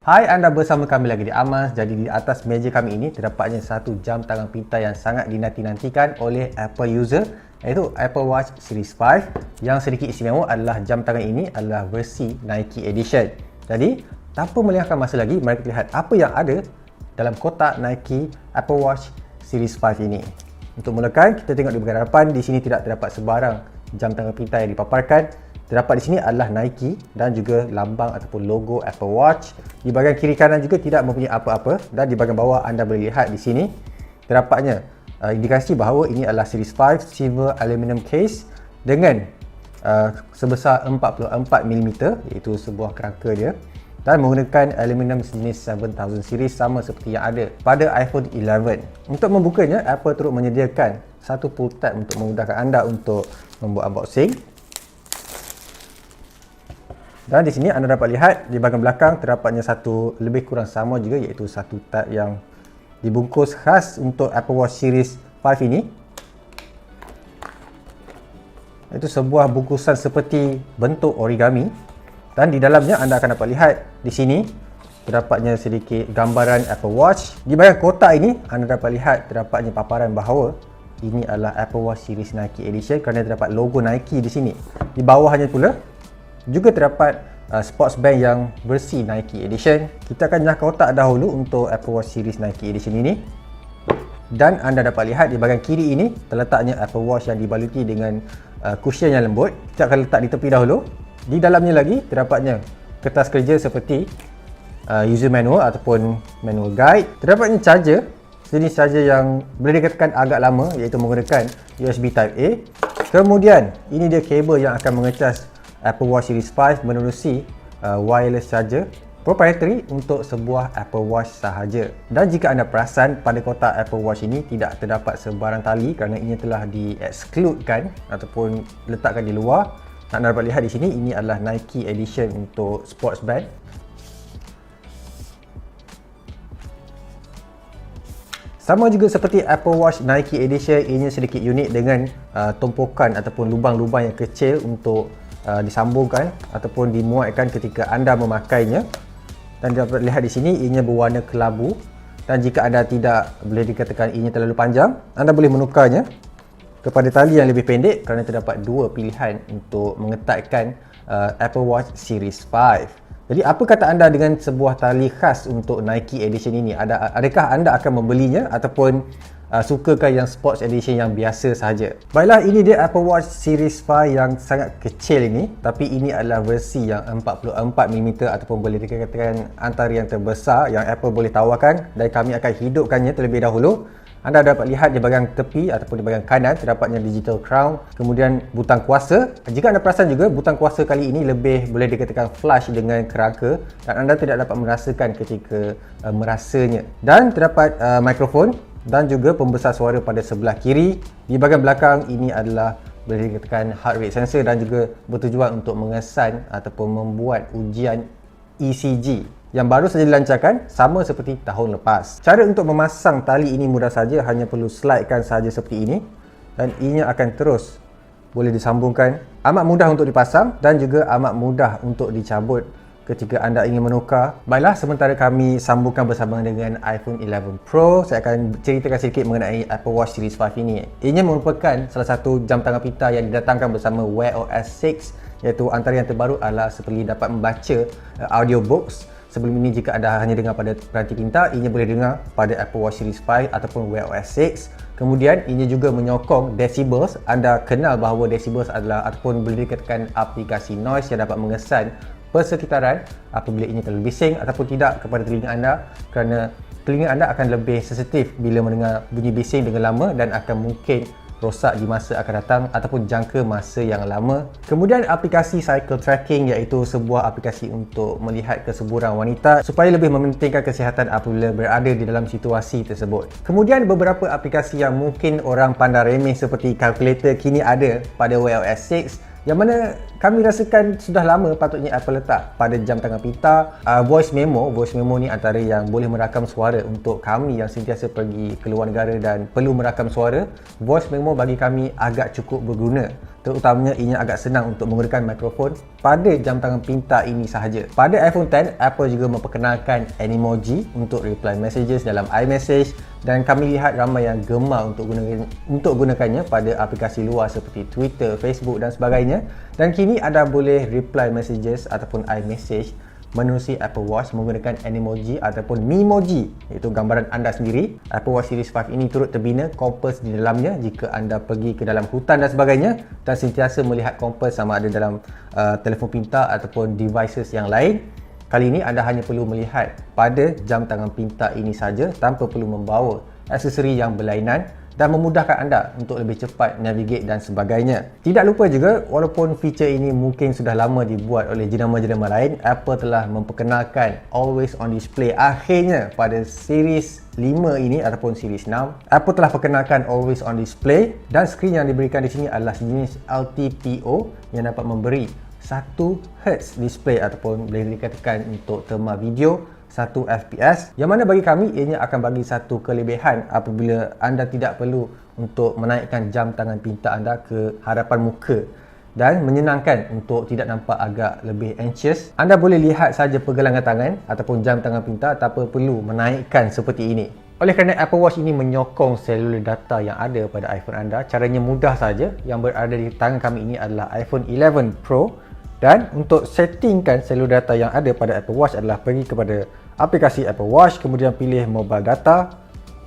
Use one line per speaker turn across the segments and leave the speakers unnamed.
Hai, anda bersama kami lagi di Amas. Jadi di atas meja kami ini terdapatnya satu jam tangan pintar yang sangat dinanti-nantikan oleh Apple user, iaitu Apple Watch Series 5. Yang sedikit istimewa adalah jam tangan ini adalah versi Nike Edition. Jadi tanpa melengahkan masa lagi, mari kita lihat apa yang ada dalam kotak Nike Apple Watch Series 5 ini. Untuk mulakan, kita tengok di bahagian hadapan. Di sini tidak terdapat sebarang jam tangan pintar yang dipaparkan. Terdapat di sini adalah Nike dan juga lambang ataupun logo Apple Watch. Di bahagian kiri kanan juga tidak mempunyai apa-apa, dan di bahagian bawah anda boleh lihat di sini terdapatnya indikasi bahawa ini adalah Series 5 silver aluminium case dengan sebesar 44mm, iaitu sebuah kerangka dia, dan menggunakan aluminium jenis 7000 series sama seperti yang ada pada iPhone 11. Untuk membukanya, Apple turut menyediakan satu pull tab untuk memudahkan anda untuk membuat unboxing. Dan di sini anda dapat lihat di bahagian belakang terdapatnya satu lebih kurang sama juga, iaitu satu tab yang dibungkus khas untuk Apple Watch Series 5 ini. Itu sebuah bungkusan seperti bentuk origami, dan di dalamnya anda akan dapat lihat di sini terdapatnya sedikit gambaran Apple Watch. Di bahagian kotak ini anda dapat lihat terdapatnya paparan bahawa ini adalah Apple Watch Series Nike Edition kerana terdapat logo Nike di sini. Di bawahnya pula juga terdapat sports band yang versi Nike Edition. Kita akan nyah kotak dahulu untuk Apple Watch Series Nike Edition ini. Dan anda dapat lihat di bahagian kiri ini terletaknya Apple Watch yang dibaluti dengan cushion yang lembut. Kita akan letak di tepi dahulu. Di dalamnya lagi terdapatnya kertas kerja seperti user manual ataupun manual guide. Terdapatnya charger, jenis charger yang boleh dikatakan agak lama, iaitu menggunakan USB Type A. Kemudian ini dia kabel yang akan mengecas Apple Watch Series 5 menerusi wireless charger proprietary untuk sebuah Apple Watch sahaja. Dan jika anda perasan, pada kotak Apple Watch ini tidak terdapat sebarang tali kerana ini telah di-excludekan ataupun letakkan di luar. Anda dapat lihat di sini, ini adalah Nike Edition untuk sports band. Sama juga seperti Apple Watch Nike Edition, ini sedikit unik dengan tumpukan ataupun lubang-lubang yang kecil untuk disambungkan ataupun dimuatkan ketika anda memakainya. Dan dapat lihat di sini ianya berwarna kelabu, dan jika anda tidak boleh dikatakan ianya terlalu panjang, anda boleh menukarnya kepada tali yang lebih pendek kerana terdapat dua pilihan untuk mengetatkan Apple Watch Series 5. Jadi apa kata anda dengan sebuah tali khas untuk Nike Edition ini? Adakah anda akan membelinya ataupun sukakah yang Sports Edition yang biasa sahaja? Baiklah, ini dia Apple Watch Series 5 yang sangat kecil ini, tapi ini adalah versi yang 44mm ataupun boleh dikatakan antara yang terbesar yang Apple boleh tawarkan, dan kami akan hidupkannya terlebih dahulu. Anda dapat lihat di bahagian tepi ataupun di bahagian kanan terdapatnya digital crown, kemudian butang kuasa. Jika anda perasan juga, butang kuasa kali ini lebih boleh dikatakan flush dengan kerangka, dan anda tidak dapat merasakan ketika merasanya. Dan terdapat mikrofon dan juga pembesar suara pada sebelah kiri. Di bahagian belakang ini adalah boleh dikatakan heart rate sensor dan juga bertujuan untuk mengesan ataupun membuat ujian ECG yang baru saja dilancarkan sama seperti tahun lepas. Cara untuk memasang tali ini mudah saja, hanya perlu slidekan saja seperti ini, dan ianya akan terus boleh disambungkan. Amat mudah untuk dipasang dan juga amat mudah untuk dicabut ketika anda ingin menukar. Baiklah, sementara kami sambungkan bersama dengan iPhone 11 Pro, saya akan ceritakan sedikit mengenai Apple Watch Series 5 ini. Ianya merupakan salah satu jam tangan pintar yang didatangkan bersama Wear OS 6, iaitu antara yang terbaru adalah seperti dapat membaca audiobooks. Sebelum ini, jika anda hanya dengar pada peranti pintar, ianya boleh dengar pada Apple Watch Series 5 ataupun Wear OS 6. Kemudian ianya juga menyokong decibels. Anda kenal bahawa decibels adalah ataupun boleh dikatakan aplikasi noise yang dapat mengesan persekitaran apabila ini terlalu bising ataupun tidak kepada telinga anda, kerana telinga anda akan lebih sensitif bila mendengar bunyi bising dengan lama dan akan mungkin rosak di masa akan datang ataupun jangka masa yang lama. Kemudian aplikasi cycle tracking, iaitu sebuah aplikasi untuk melihat kesuburan wanita supaya lebih mementingkan kesihatan apabila berada di dalam situasi tersebut. Kemudian beberapa aplikasi yang mungkin orang pandang remeh seperti calculator kini ada pada Wear OS 6. yang mana kami rasakan sudah lama patutnya Apple letak pada jam tangan pintar. Voice memo ni antara yang boleh merakam suara untuk kami yang sentiasa pergi ke luar negara dan perlu merakam suara. Voice memo bagi kami agak cukup berguna, terutamanya ianya agak senang untuk menggunakan mikrofon pada jam tangan pintar ini sahaja. Pada iPhone X, Apple juga memperkenalkan Animoji untuk reply messages dalam iMessage, dan kami lihat ramai yang gemar untuk gunakannya pada aplikasi luar seperti Twitter, Facebook dan sebagainya. Dan kini anda boleh reply messages ataupun iMessage menerusi Apple Watch menggunakan Animoji ataupun Memoji, iaitu gambaran anda sendiri. Apple Watch Series 5 ini turut terbina kompas di dalamnya jika anda pergi ke dalam hutan dan sebagainya, dan sentiasa melihat kompas sama ada dalam telefon pintar ataupun devices yang lain. Kali ini anda hanya perlu melihat pada jam tangan pintar ini saja tanpa perlu membawa aksesori yang berlainan, dan memudahkan anda untuk lebih cepat navigate dan sebagainya. Tidak lupa juga, walaupun feature ini mungkin sudah lama dibuat oleh jenama-jenama lain, Apple telah memperkenalkan Always on Display akhirnya pada Series 5 ini ataupun Series 6. Apple telah perkenalkan Always on Display, dan skrin yang diberikan di sini adalah sejenis LTPO yang dapat memberi 1 Hz display ataupun boleh dikatakan untuk terma video 1 FPS, yang mana bagi kami ianya akan bagi satu kelebihan apabila anda tidak perlu untuk menaikkan jam tangan pintar anda ke hadapan muka, dan menyenangkan untuk tidak nampak agak lebih anxious. Anda boleh lihat saja pergelangan tangan ataupun jam tangan pintar tanpa perlu menaikkan seperti ini. Oleh kerana Apple Watch ini menyokong seluler data yang ada pada iPhone anda, caranya mudah saja. Yang berada di tangan kami ini adalah iPhone 11 Pro. Dan untuk settingkan seluler data yang ada pada Apple Watch adalah pergi kepada aplikasi Apple Watch, kemudian pilih mobile data.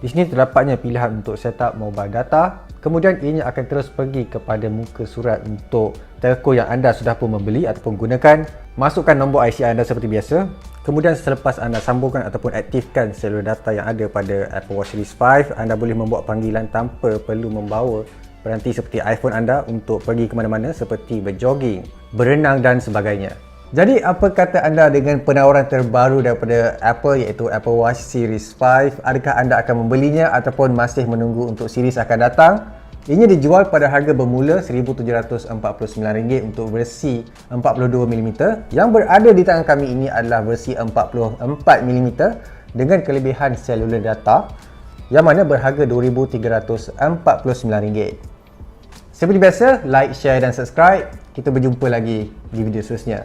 Di sini terdapatnya pilihan untuk setup mobile data. Kemudian ianya akan terus pergi kepada muka surat untuk telco yang anda sudah pun membeli ataupun gunakan. Masukkan nombor IC anda seperti biasa. Kemudian selepas anda sambungkan ataupun aktifkan seluler data yang ada pada Apple Watch Series 5, anda boleh membuat panggilan tanpa perlu membawa peranti seperti iPhone anda untuk pergi ke mana-mana seperti berjogging, berenang dan sebagainya. Jadi apa kata anda dengan penawaran terbaru daripada Apple, iaitu Apple Watch Series 5? Adakah anda akan membelinya ataupun masih menunggu untuk series akan datang? Ianya dijual pada harga bermula RM1,749 untuk versi 42mm. Yang berada di tangan kami ini adalah versi 44mm dengan kelebihan seluler data, yang mana berharga RM2,349. Seperti biasa, like, share dan subscribe. Kita berjumpa lagi di video seterusnya.